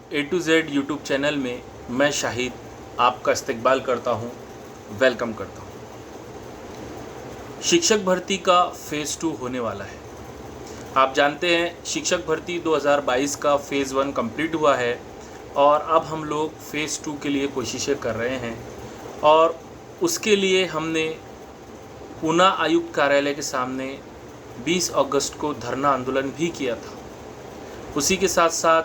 A to Z YouTube channel में मैं शाहिद आपका इस्तकबाल करता हूं, वेलकम करता हूं। शिक्षक भर्ती का फ़ेज़ 2 होने वाला है। आप जानते हैं शिक्षक भर्ती 2022 का फ़ेज़ 1 कंप्लीट हुआ है और अब हम लोग फ़ेज़ 2 के लिए कोशिशें कर रहे हैं और उसके लिए हमने ऊना आयुक्त कार्यालय के सामने 20 अगस्त को धरना आंदोलन भी किया था। उसी के साथ साथ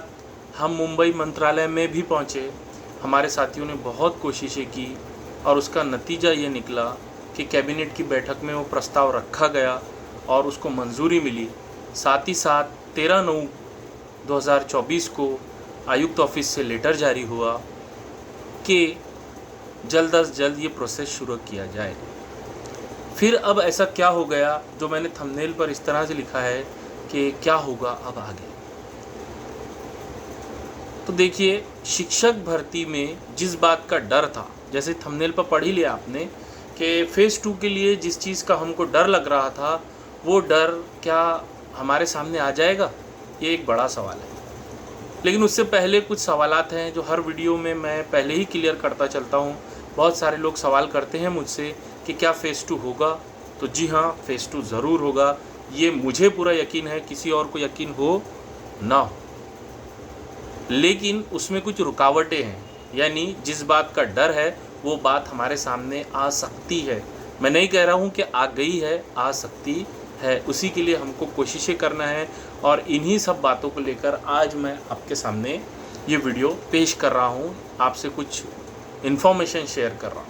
हम मुंबई मंत्रालय में भी पहुँचे। हमारे साथियों ने बहुत कोशिशें की और उसका नतीजा ये निकला कि कैबिनेट की बैठक में वो प्रस्ताव रखा गया और उसको मंजूरी मिली। साथ ही साथ 13/9/2024 को आयुक्त ऑफिस से लेटर जारी हुआ कि जल्द अज जल्द ये प्रोसेस शुरू किया जाए। फिर अब ऐसा क्या हो गया जो मैंने थंबनेल पर इस तरह से लिखा है कि क्या होगा अब आगे। तो देखिए, शिक्षक भर्ती में जिस बात का डर था, जैसे थंबनेल पर पढ़ ही लिया आपने कि फ़ेज़ 2 के लिए जिस चीज़ का हमको डर लग रहा था, वो डर क्या हमारे सामने आ जाएगा? ये एक बड़ा सवाल है। लेकिन उससे पहले कुछ सवालात हैं जो हर वीडियो में मैं पहले ही क्लियर करता चलता हूँ। बहुत सारे लोग सवाल करते हैं मुझसे कि क्या फ़ेज़ 2 होगा? तो जी हाँ, फ़ेज़ 2 ज़रूर होगा। ये मुझे पूरा यकीन है, किसी और को यकीन हो ना हो। लेकिन उसमें कुछ रुकावटें हैं, यानी जिस बात का डर है वो बात हमारे सामने आ सकती है। मैं नहीं कह रहा हूँ कि आ गई है, आ सकती है। उसी के लिए हमको कोशिशें करना है और इन्हीं सब बातों को लेकर आज मैं आपके सामने ये वीडियो पेश कर रहा हूँ, आपसे कुछ इन्फॉर्मेशन शेयर कर रहा हूँ।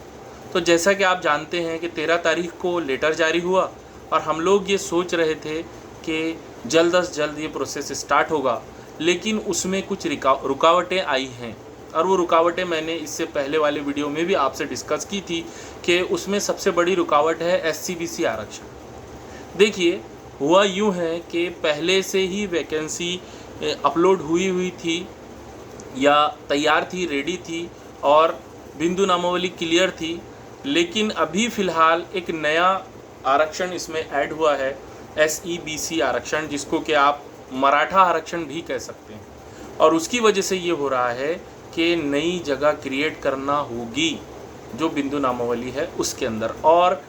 तो जैसा कि आप जानते हैं कि 13 तारीख को लेटर जारी हुआ और हम लोग ये सोच रहे थे कि जल्द अज जल्द ये प्रोसेस स्टार्ट होगा, लेकिन उसमें कुछ रुकावटें आई हैं और वो रुकावटें मैंने इससे पहले वाले वीडियो में भी आपसे डिस्कस की थी कि उसमें सबसे बड़ी रुकावट है SC/BC आरक्षण। देखिए, हुआ यूँ है कि पहले से ही वैकेंसी अपलोड हुई थी या तैयार थी, रेडी थी और बिंदु नामावली क्लियर थी, लेकिन अभी फ़िलहाल एक नया आरक्षण इसमें ऐड हुआ है, SEBC आरक्षण, जिसको कि आप मराठा आरक्षण भी कह सकते हैं। और उसकी वजह से ये हो रहा है कि नई जगह क्रिएट करना होगी जो बिंदु नामावली है उसके अंदर, और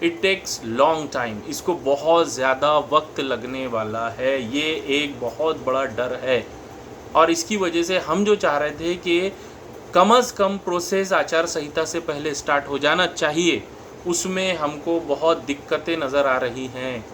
इट टेक्स लॉन्ग टाइम। इसको बहुत ज़्यादा वक्त लगने वाला है, ये एक बहुत बड़ा डर है। और इसकी वजह से हम जो चाह रहे थे कि कम से कम प्रोसेस आचार संहिता से पहले स्टार्ट हो जाना चाहिए, उसमें हमको बहुत दिक्कतें नज़र आ रही हैं।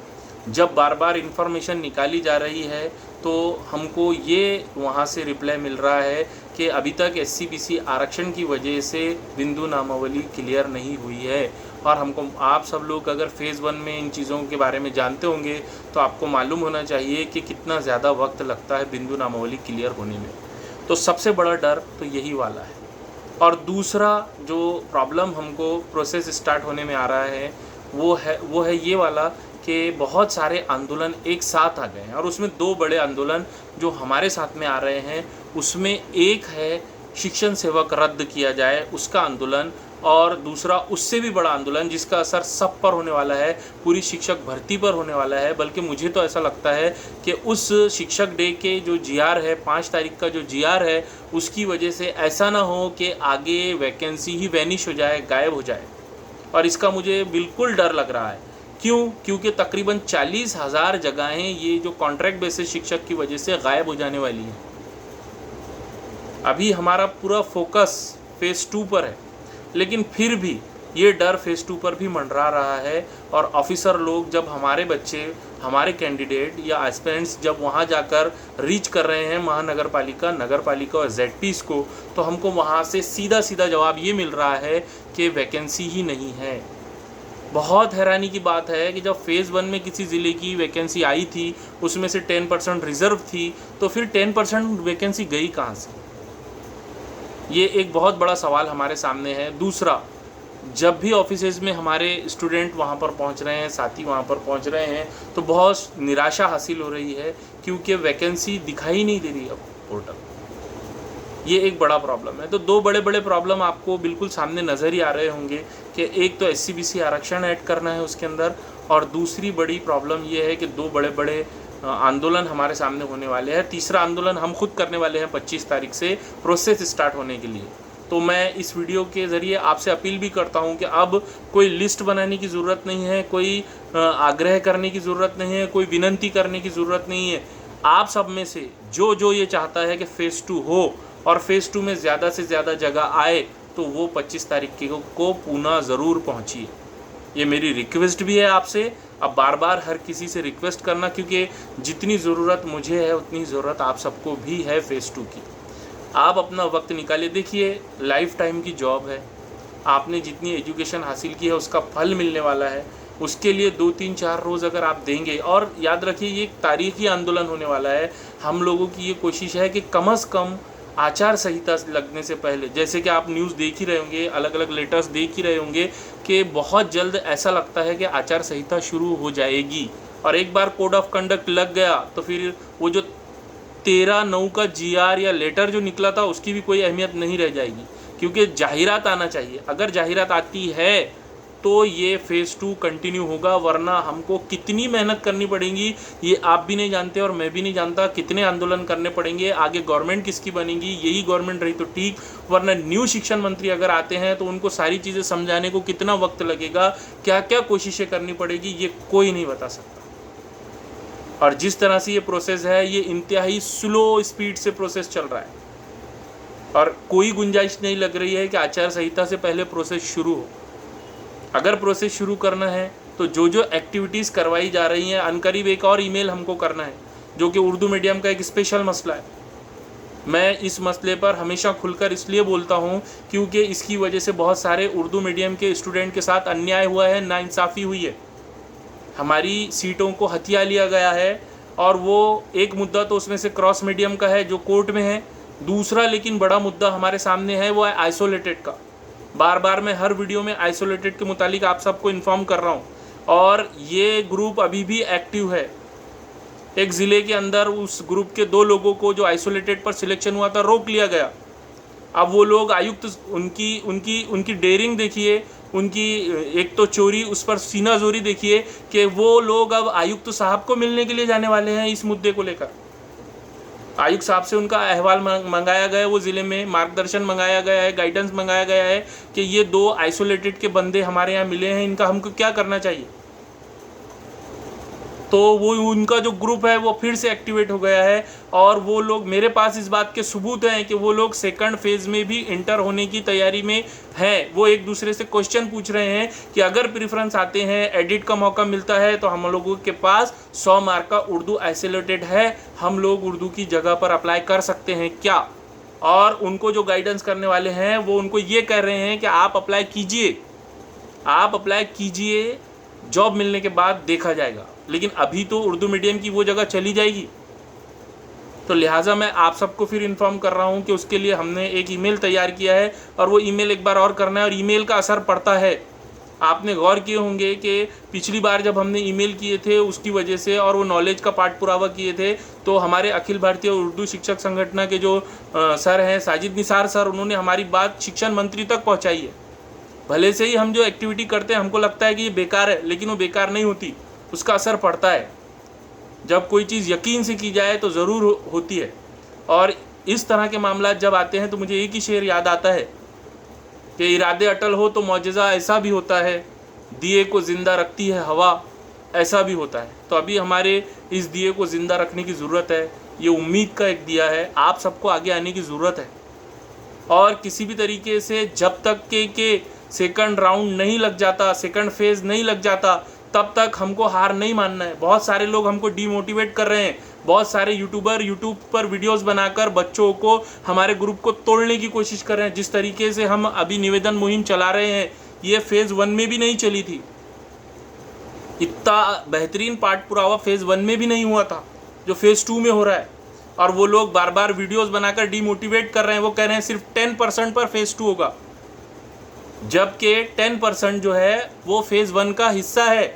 जब बार बार इन्फॉर्मेशन निकाली जा रही है तो हमको ये वहाँ से रिप्लाई मिल रहा है कि अभी तक SC/BC आरक्षण की वजह से बिंदु नामावली क्लियर नहीं हुई है। और हमको, आप सब लोग अगर फ़ेज़ 1 में इन चीज़ों के बारे में जानते होंगे तो आपको मालूम होना चाहिए कि कितना ज़्यादा वक्त लगता है बिंदु नामावली क्लियर होने में। तो सबसे बड़ा डर तो यही वाला है। और दूसरा जो प्रॉब्लम हमको प्रोसेस स्टार्ट होने में आ रहा है वो है ये वाला कि बहुत सारे आंदोलन एक साथ आ गए हैं और उसमें 2 बड़े आंदोलन जो हमारे साथ में आ रहे हैं, उसमें एक है शिक्षण सेवक रद्द किया जाए उसका आंदोलन, और दूसरा उससे भी बड़ा आंदोलन जिसका असर सब पर होने वाला है, पूरी शिक्षक भर्ती पर होने वाला है। बल्कि मुझे तो ऐसा लगता है कि उस शिक्षक डे के जो GR है, 5 तारीख का जो GR है, उसकी वजह से ऐसा ना हो कि आगे वैकेंसी ही वैनिश हो जाए, गायब हो जाए। और इसका मुझे बिल्कुल डर लग रहा है। क्यों? क्योंकि तकरीबन 40,000 जगहें ये जो कॉन्ट्रैक्ट बेसिस शिक्षक की वजह से गायब हो जाने वाली हैं। अभी हमारा पूरा फोकस फ़ेज़ 2 पर है, लेकिन फिर भी ये डर फ़ेज़ 2 पर भी मंडरा रहा है। और ऑफिसर लोग, जब हमारे बच्चे, हमारे कैंडिडेट या एस्पिरेंट्स जब वहाँ जाकर रीच कर रहे हैं महानगर पालिका, नगर पालिका और ZPs को, तो हमको वहाँ से सीधा सीधा जवाब ये मिल रहा है कि वैकेंसी ही नहीं है। बहुत हैरानी की बात है कि जब फ़ेज़ 1 में किसी ज़िले की वैकेंसी आई थी, उसमें से 10% रिज़र्व थी, तो फिर 10% वैकेंसी गई कहाँ से? ये एक बहुत बड़ा सवाल हमारे सामने है। दूसरा, जब भी ऑफिसेज़ में हमारे स्टूडेंट वहाँ पर पहुँच रहे हैं, साथी वहाँ पर पहुँच रहे हैं, तो बहुत निराशा हासिल हो रही है क्योंकि वैकेंसी दिखाई नहीं दे रही अब पोर्टल। ये एक बड़ा प्रॉब्लम है। तो 2 बड़े बड़े प्रॉब्लम आपको बिल्कुल सामने नज़र ही आ रहे होंगे कि एक तो SC/BC आरक्षण ऐड करना है उसके अंदर, और दूसरी बड़ी प्रॉब्लम ये है कि 2 बड़े बड़े आंदोलन हमारे सामने होने वाले हैं। तीसरा आंदोलन हम खुद करने वाले हैं 25 तारीख से प्रोसेस स्टार्ट होने के लिए। तो मैं इस वीडियो के ज़रिए आपसे अपील भी करता हूं कि अब कोई लिस्ट बनाने की ज़रूरत नहीं है, कोई आग्रह करने की ज़रूरत नहीं है, कोई विनंती करने की ज़रूरत नहीं है। आप सब में से जो ये चाहता है कि फ़ेज़ 2 हो और फ़ेज़ 2 में ज़्यादा से ज़्यादा जगह आए, तो वो 25 तारीख को पुणे ज़रूर पहुँचिए। ये मेरी रिक्वेस्ट भी है आपसे। अब बार बार हर किसी से रिक्वेस्ट करना, क्योंकि जितनी ज़रूरत मुझे है उतनी ज़रूरत आप सबको भी है फ़ेज़ 2 की। आप अपना वक्त निकालिए। देखिए, लाइफ टाइम की जॉब है, आपने जितनी एजुकेशन हासिल की है उसका फल मिलने वाला है। उसके लिए 2-3-4 रोज़ अगर आप देंगे, और याद रखिए ये एक तारीखी आंदोलन होने वाला है। हम लोगों की ये कोशिश है कि कम से कम आचार संहिता लगने से पहले, जैसे कि आप न्यूज़ देख ही रहे होंगे, अलग अलग लेटर्स देख ही रहे होंगे कि बहुत जल्द ऐसा लगता है कि आचार संहिता शुरू हो जाएगी। और एक बार कोड ऑफ कंडक्ट लग गया तो फिर वो जो 13/9 का GR या लेटर जो निकला था उसकी भी कोई अहमियत नहीं रह जाएगी, क्योंकि जाहिरात आना चाहिए। अगर जाहिरात आती है तो ये फ़ेज़ 2 कंटिन्यू होगा, वरना हमको कितनी मेहनत करनी पड़ेगी ये आप भी नहीं जानते और मैं भी नहीं जानता। कितने आंदोलन करने पड़ेंगे, आगे गवर्नमेंट किसकी बनेगी, यही गवर्नमेंट रही तो ठीक, वरना न्यू शिक्षण मंत्री अगर आते हैं तो उनको सारी चीज़ें समझाने को कितना वक्त लगेगा, क्या क्या कोशिशें करनी पड़ेगी, ये कोई नहीं बता सकता। और जिस तरह से ये प्रोसेस है, ये इंतहाई स्लो स्पीड से प्रोसेस चल रहा है और कोई गुंजाइश नहीं लग रही है कि आचार संहिता से पहले प्रोसेस शुरू हो। अगर प्रोसेस शुरू करना है तो जो एक्टिविटीज़ करवाई जा रही हैं, अनकरीब एक और ईमेल हमको करना है, जो कि उर्दू मीडियम का एक स्पेशल मसला है। मैं इस मसले पर हमेशा खुलकर इसलिए बोलता हूँ क्योंकि इसकी वजह से बहुत सारे उर्दू मीडियम के स्टूडेंट के साथ अन्याय हुआ है, नाइंसाफ़ी हुई है। हमारी सीटों को हथिया लिया गया है, और वो एक मुद्दा तो उसमें से क्रॉस मीडियम का है जो कोर्ट में है। दूसरा लेकिन बड़ा मुद्दा हमारे सामने है, वो है आइसोलेटेड का। बार बार मैं हर वीडियो में आइसोलेटेड के मुतालिक आप सबको इन्फॉर्म कर रहा हूँ, और ये ग्रुप अभी भी एक्टिव है। एक ज़िले के अंदर उस ग्रुप के 2 लोगों को जो आइसोलेटेड पर सिलेक्शन हुआ था रोक लिया गया। अब वो लोग आयुक्त, उनकी डेयरिंग देखिए, उनकी एक तो चोरी, उस पर सीना जोरी देखिए कि वो लोग अब आयुक्त साहब को मिलने के लिए जाने वाले हैं इस मुद्दे को लेकर। आयुक्त साहब से उनका अहवाल मंगाया गया है, वो ज़िले में मार्गदर्शन मंगाया गया है, गाइडेंस मंगाया गया है कि ये 2 आइसोलेटेड के बंदे हमारे यहाँ मिले हैं, इनका हमको क्या करना चाहिए। तो वो उनका जो ग्रुप है वो फिर से एक्टिवेट हो गया है, और वो लोग, मेरे पास इस बात के सबूत हैं कि वो लोग सेकंड फेज़ में भी इंटर होने की तैयारी में हैं। वो एक दूसरे से क्वेश्चन पूछ रहे हैं कि अगर प्रेफरेंस आते हैं, एडिट का मौका मिलता है, तो हम लोगों के पास 100 मार्क का उर्दू आइसोलेटेड है, हम लोग उर्दू की जगह पर अप्लाई कर सकते हैं क्या। और उनको जो गाइडेंस करने वाले हैं वो उनको ये कह रहे हैं कि आप अप्लाई कीजिए, जॉब मिलने के बाद देखा जाएगा। लेकिन अभी तो उर्दू मीडियम की वो जगह चली जाएगी। तो लिहाजा मैं आप सबको फिर इन्फॉर्म कर रहा हूँ कि उसके लिए हमने एक ईमेल तैयार किया है, और वो ईमेल एक बार और करना है, और ईमेल का असर पड़ता है। आपने गौर किए होंगे कि पिछली बार जब हमने ईमेल किए थे उसकी वजह से, और वो नॉलेज का पाठ पुरावा किए थे, तो हमारे अखिल भारतीय उर्दू शिक्षक संगठन के जो सर हैं, साजिद निसार सर, उन्होंने हमारी बात शिक्षण मंत्री तक पहुँचाई है। भले से ही हम जो एक्टिविटी करते हैं हमको लगता है कि ये बेकार है, लेकिन वो बेकार नहीं होती, उसका असर पड़ता है। जब कोई चीज़ यकीन से की जाए तो ज़रूर होती है। और इस तरह के मामला जब आते हैं तो मुझे एक ही शेर याद आता है कि इरादे अटल हो तो मौजज़ा ऐसा भी होता है, दिए को ज़िंदा रखती है हवा, ऐसा भी होता है। तो अभी हमारे इस दिए को ज़िंदा रखने की ज़रूरत है। ये उम्मीद का एक दिया है, आप सबको आगे आने की ज़रूरत है। और किसी भी तरीके से जब तक के सेकंड राउंड नहीं लग जाता, सेकंड फेज़ नहीं लग जाता, तब तक हमको हार नहीं मानना है। बहुत सारे लोग हमको डीमोटिवेट कर रहे हैं, बहुत सारे यूट्यूबर यूट्यूब पर वीडियोस बनाकर बच्चों को, हमारे ग्रुप को तोड़ने की कोशिश कर रहे हैं। जिस तरीके से हम अभी निवेदन मुहिम चला रहे हैं, ये फ़ेज़ 1 में भी नहीं चली थी। इतना बेहतरीन पाठ पुरावा फ़ेज़ 1 में भी नहीं हुआ था जो फ़ेज़ 2 में हो रहा है। और वो लोग बार बार वीडियोस बनाकर डीमोटिवेट कर रहे हैं। वो कह रहे हैं सिर्फ 10% पर फ़ेज़ 2 होगा, जबकि 10% जो है वो फ़ेज़ 1 का हिस्सा है।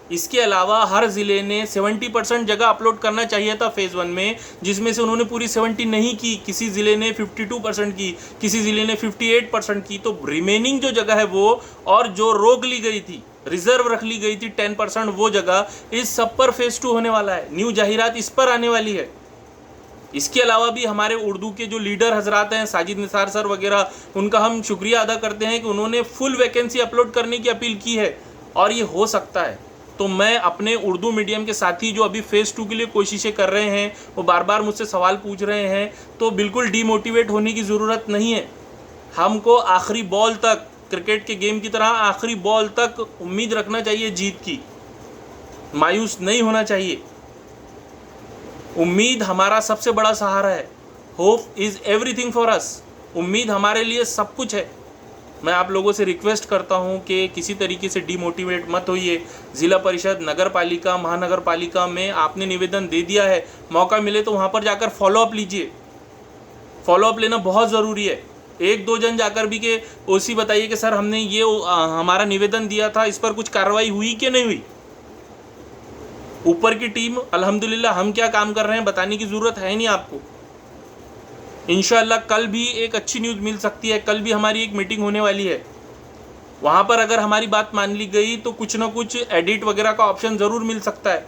इसके अलावा हर ज़िले ने 70% जगह अपलोड करना चाहिए था फेज़ 1 में, जिसमें से उन्होंने पूरी 70 नहीं की। किसी ज़िले ने 52% की, किसी ज़िले ने 58% की। तो रिमेनिंग जो जगह है वो, और जो रोक ली गई थी, रिजर्व रख ली गई थी 10%, वो जगह इस सब पर फेज़ 2 होने वाला है। न्यू जाहिरात इस पर आने वाली है। इसके अलावा भी हमारे उर्दू के जो लीडर हजरात हैं, साजिद निसार सर वगैरह, उनका हम शुक्रिया अदा करते हैं कि उन्होंने फुल वैकेंसी अपलोड करने की अपील की है, और ये हो सकता है। तो मैं अपने उर्दू मीडियम के साथी जो अभी फेज़ 2 के लिए कोशिशें कर रहे हैं, वो बार बार मुझसे सवाल पूछ रहे हैं, तो बिल्कुल डीमोटिवेट होने की ज़रूरत नहीं है। हमको आखिरी बॉल तक, क्रिकेट के गेम की तरह आखिरी बॉल तक उम्मीद रखना चाहिए जीत की, मायूस नहीं होना चाहिए। उम्मीद हमारा सबसे बड़ा सहारा है। Hope is everything for us. उम्मीद हमारे लिए सब कुछ है। मैं आप लोगों से रिक्वेस्ट करता हूं कि किसी तरीके से डीमोटिवेट मत होइए। ज़िला परिषद, नगर पालिका, महानगर पालिका में आपने निवेदन दे दिया है, मौका मिले तो वहां पर जाकर फॉलोअप लीजिए। फॉलोअप लेना बहुत ज़रूरी है। एक दो जन जाकर भी के ओसी बताइए कि सर हमने ये हमारा निवेदन दिया था, इस पर कुछ कार्रवाई हुई कि नहीं हुई। ऊपर की टीम अल्हम्दुलिल्लाह हम क्या काम कर रहे हैं बताने की ज़रूरत है नहीं आपको। इंशाअल्लाह कल भी एक अच्छी न्यूज़ मिल सकती है। कल भी हमारी एक मीटिंग होने वाली है, वहाँ पर अगर हमारी बात मान ली गई तो कुछ ना कुछ एडिट वगैरह का ऑप्शन ज़रूर मिल सकता है।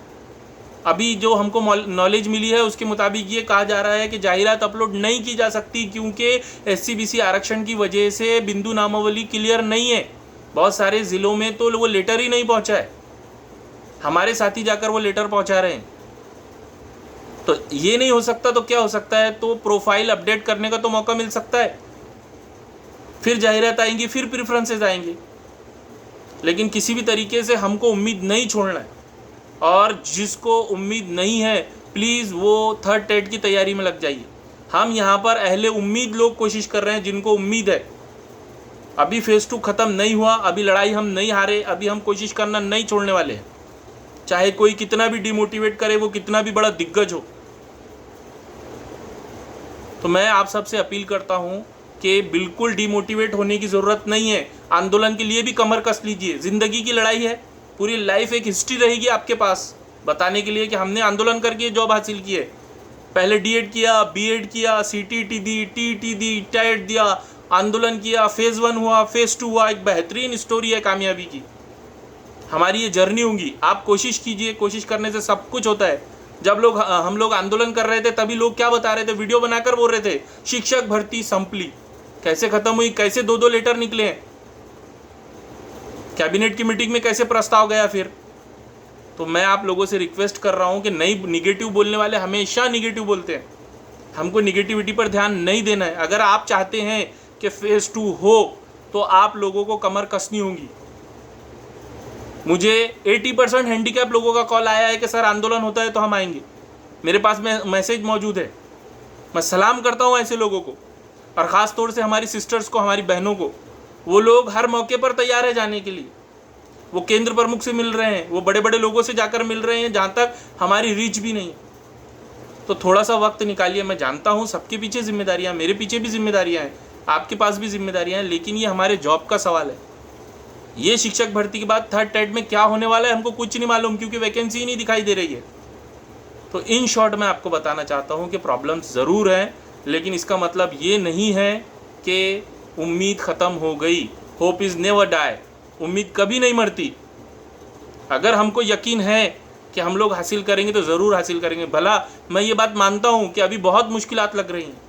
अभी जो हमको नॉलेज मिली है उसके मुताबिक ये कहा जा रहा है कि जाहिरात अपलोड नहीं की जा सकती, क्योंकि SC/BC आरक्षण की वजह से बिंदु नामावली क्लियर नहीं है। बहुत सारे ज़िलों में तो वो लेटर ही नहीं पहुँचा है। हमारे साथी जाकर वो लेटर पहुँचा रहे हैं। तो ये नहीं हो सकता तो क्या हो सकता है? तो प्रोफाइल अपडेट करने का तो मौका मिल सकता है, फिर जाहिरात आएंगी, फिर प्रेफरेंसेस आएंगे। लेकिन किसी भी तरीके से हमको उम्मीद नहीं छोड़ना है, और जिसको उम्मीद नहीं है प्लीज़ वो थर्ड टेट की तैयारी में लग जाइए। हम यहाँ पर अहले उम्मीद लोग कोशिश कर रहे हैं, जिनको उम्मीद है। अभी फेज़ 2 ख़त्म नहीं हुआ, अभी लड़ाई हम नहीं हारे, अभी हम कोशिश करना नहीं छोड़ने वाले हैं। चाहे कोई कितना भी डिमोटिवेट करे, वो कितना भी बड़ा दिग्गज हो। तो मैं आप सबसे अपील करता हूँ कि बिल्कुल डिमोटिवेट होने की ज़रूरत नहीं है। आंदोलन के लिए भी कमर कस लीजिए। ज़िंदगी की लड़ाई है, पूरी लाइफ एक हिस्ट्री रहेगी आपके पास बताने के लिए कि हमने आंदोलन करके जॉब हासिल की है। पहले D.Ed किया, B.Ed किया, CTET दी, TET दी, TET दिया, आंदोलन किया, फेज़ 1 हुआ, फेज़ 2 हुआ। एक बेहतरीन स्टोरी है कामयाबी की। हमारी ये जर्नी होगी। आप कोशिश कीजिए, कोशिश करने से सब कुछ होता है। जब हम लोग आंदोलन कर रहे थे तभी लोग क्या बता रहे थे, वीडियो बनाकर बोल रहे थे शिक्षक भर्ती संपली। कैसे खत्म हुई, कैसे 2-2 लेटर निकले हैं, कैबिनेट की मीटिंग में कैसे प्रस्ताव गया फिर। तो मैं आप लोगों से रिक्वेस्ट कर रहा हूं कि नई निगेटिव बोलने वाले हमेशा निगेटिव बोलते हैं। हमको निगेटिविटी पर ध्यान नहीं देना है। अगर आप चाहते हैं कि फेज़ 2 हो तो आप लोगों को कमर कसनी होगी। मुझे 80% हैंडीकैप लोगों का कॉल आया है कि सर आंदोलन होता है तो हम आएंगे। मेरे पास में मैसेज मौजूद है। मैं सलाम करता हूँ ऐसे लोगों को, और ख़ास तौर से हमारी सिस्टर्स को, हमारी बहनों को। वो लोग हर मौके पर तैयार है जाने के लिए। वो केंद्र प्रमुख से मिल रहे हैं, वो बड़े बड़े लोगों से जाकर मिल रहे हैं जहाँ तक हमारी रीच भी नहीं। तो थोड़ा सा वक्त निकालिए। मैं जानता हूँ सबके पीछे जिम्मेदारियाँ, मेरे पीछे भी जिम्मेदारियाँ हैं, आपके पास भी जिम्मेदारियाँ हैं, लेकिन ये हमारे जॉब का सवाल है। ये शिक्षक भर्ती के बाद थर्ड टेट में क्या होने वाला है हमको कुछ नहीं मालूम, क्योंकि वैकेंसी ही नहीं दिखाई दे रही है। तो इन शॉर्ट मैं आपको बताना चाहता हूँ कि प्रॉब्लम्स ज़रूर हैं, लेकिन इसका मतलब ये नहीं है कि उम्मीद ख़त्म हो गई। Hope is never die. उम्मीद कभी नहीं मरती। अगर हमको यकीन है कि हम लोग हासिल करेंगे तो ज़रूर हासिल करेंगे। भला मैं ये बात मानता हूँ कि अभी बहुत मुश्किलात लग रही हैं।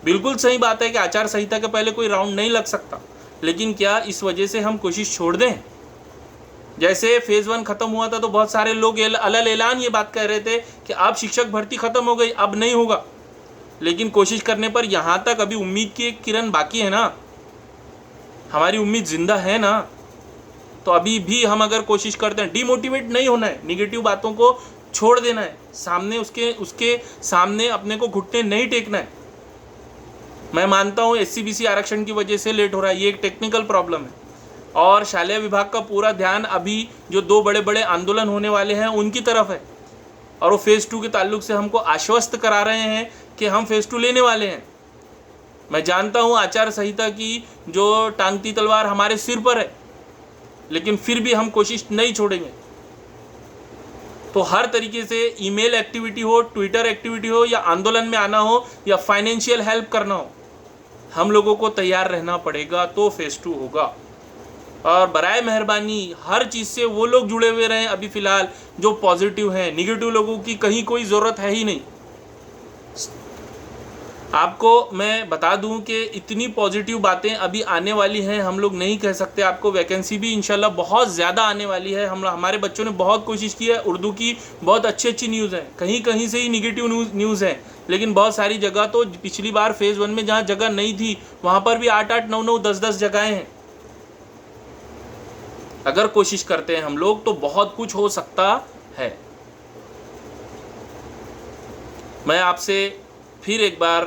बिल्कुल सही बात है कि आचार संहिता के पहले कोई राउंड नहीं लग सकता, लेकिन क्या इस वजह से हम कोशिश छोड़ दें? जैसे फेज़ 1 ख़त्म हुआ था तो बहुत सारे लोग अलल ऐलान ये बात कह रहे थे कि अब शिक्षक भर्ती ख़त्म हो गई, अब नहीं होगा। लेकिन कोशिश करने पर यहाँ तक अभी उम्मीद की एक किरण बाकी है ना, हमारी उम्मीद ज़िंदा है ना। तो अभी भी हम अगर कोशिश करते हैं, डीमोटिवेट नहीं होना है, निगेटिव बातों को छोड़ देना है, सामने उसके सामने अपने को घुटने नहीं टेकना है। मैं मानता हूँ SC/BC आरक्षण की वजह से लेट हो रहा है, ये एक टेक्निकल प्रॉब्लम है, और शालेय विभाग का पूरा ध्यान अभी जो 2 बड़े बड़े आंदोलन होने वाले हैं उनकी तरफ है, और वो फेज़ 2 के ताल्लुक से हमको आश्वस्त करा रहे हैं कि हम फेज़ 2 लेने वाले हैं। मैं जानता हूँ आचार संहिता की जो टांगती तलवार हमारे सिर पर है, लेकिन फिर भी हम कोशिश नहीं छोड़ेंगे। तो हर तरीके से ईमेल एक्टिविटी हो, ट्विटर एक्टिविटी हो, या आंदोलन में आना हो, या फाइनेंशियल हेल्प करना हो, हम लोगों को तैयार रहना पड़ेगा, तो फेज़ 2 होगा। और बराए मेहरबानी हर चीज़ से वो लोग जुड़े हुए रहें अभी फ़िलहाल जो पॉजिटिव हैं। निगेटिव लोगों की कहीं कोई ज़रूरत है ही नहीं। आपको मैं बता दूं कि इतनी पॉजिटिव बातें अभी आने वाली हैं, हम लोग नहीं कह सकते। आपको वैकेंसी भी इंशाल्लाह बहुत ज़्यादा आने वाली है। हमारे बच्चों ने बहुत कोशिश की है, उर्दू की बहुत अच्छी अच्छी न्यूज़ है, कहीं कहीं से ही निगेटिव न्यूज़ है, लेकिन बहुत सारी जगह तो पिछली बार फेज़ 1 में जहाँ जगह नहीं थी वहाँ पर भी 8-8, 9-9, 10-10 जगहें हैं। अगर कोशिश करते हैं हम लोग तो बहुत कुछ हो सकता है। मैं आपसे फिर एक बार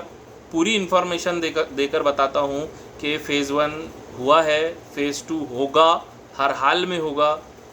पूरी इन्फॉर्मेशन देकर बताता हूँ कि फ़ेज़ 1 हुआ है, फ़ेज़ 2 होगा, हर हाल में होगा,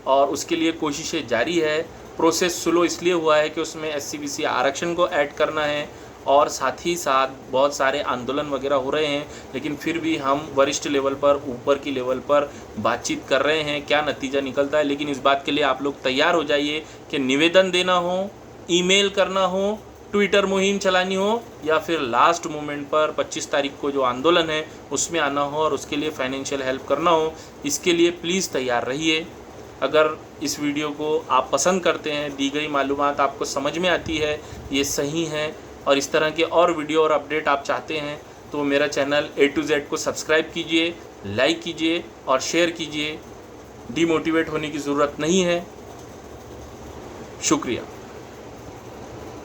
और उसके लिए कोशिशें जारी है। प्रोसेस स्लो इसलिए हुआ है कि उसमें SC/BC आरक्षण को ऐड करना है, और साथ ही साथ बहुत सारे आंदोलन वगैरह हो रहे हैं, लेकिन फिर भी हम वरिष्ठ लेवल पर, ऊपर की लेवल पर बातचीत कर रहे हैं। क्या नतीजा निकलता है, लेकिन इस बात के लिए आप लोग तैयार हो जाइए कि निवेदन देना हो, ईमेल करना हो, ट्विटर मुहिम चलानी हो, या फिर लास्ट मोमेंट पर 25 तारीख को जो आंदोलन है उसमें आना हो और उसके लिए फाइनेंशियल हेल्प करना हो। इसके लिए प्लीज़ तैयार रहिए। अगर इस वीडियो को आप पसंद करते हैं, दी गई मालूमात आपको समझ में आती है, ये सही है, और इस तरह के और वीडियो और अपडेट आप चाहते हैं, तो मेरा चैनल A to Z को सब्सक्राइब कीजिए, लाइक कीजिए और शेयर कीजिए। डिमोटिवेट होने की ज़रूरत नहीं है। शुक्रिया।